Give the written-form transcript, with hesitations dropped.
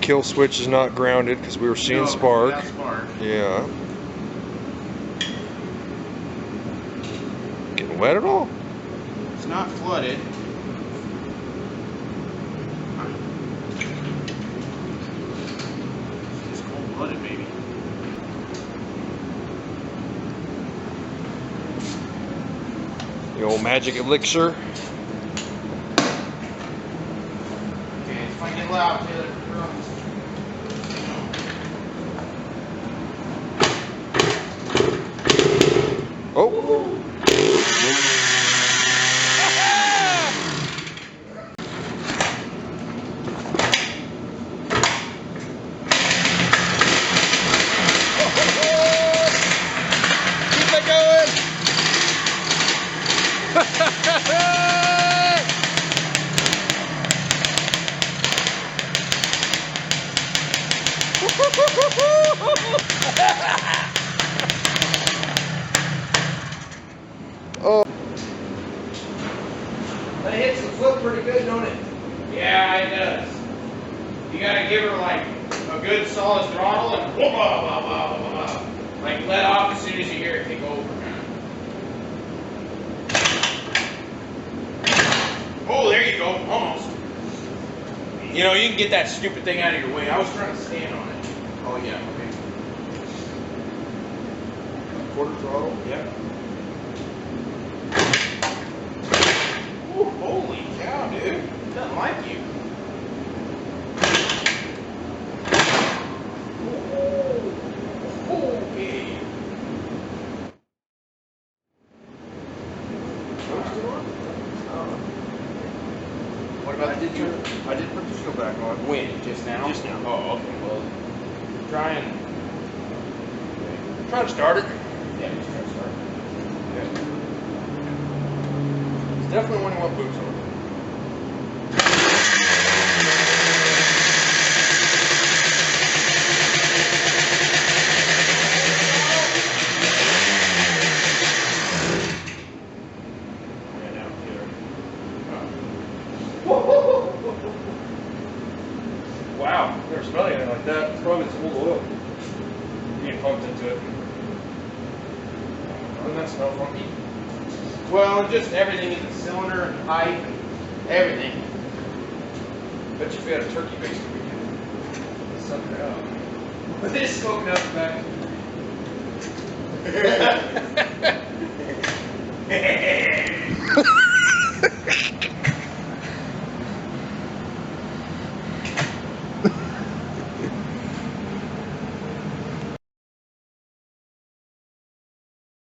kill switch is not grounded because we were seeing spark. Yeah. Getting wet at all? It's not flooded. It's cold-blooded, baby. The old magic elixir. Okay, it's gonna get loud, Taylor. Oh! Keep it going! Oh. That hits the foot pretty good, don't it? Yeah, it does. You gotta give her like a good solid throttle and whoa, whoa, whoa, whoa, whoa. Like let off as soon as you hear it kick over. Oh, there you go, almost. You know, you can get that stupid thing out of your way. I was trying to stand on it. Oh yeah, okay. Quarter throttle? Yep. Ooh, holy cow, dude. Doesn't like you. Okay. What about the you? I did put the seal back on. When? Just now? Just now. Oh, okay. Well, try and... Try to start it. Yeah, just try to start. Yeah. It's definitely one you want boots on. Wow, never smelled anything like that. It's probably some old oil being pumped into it. Doesn't that smell funky? Well, just everything in the cylinder and pipe and everything. Bet you if we had a turkey baster, we could suck it out. But it's smoking out the back.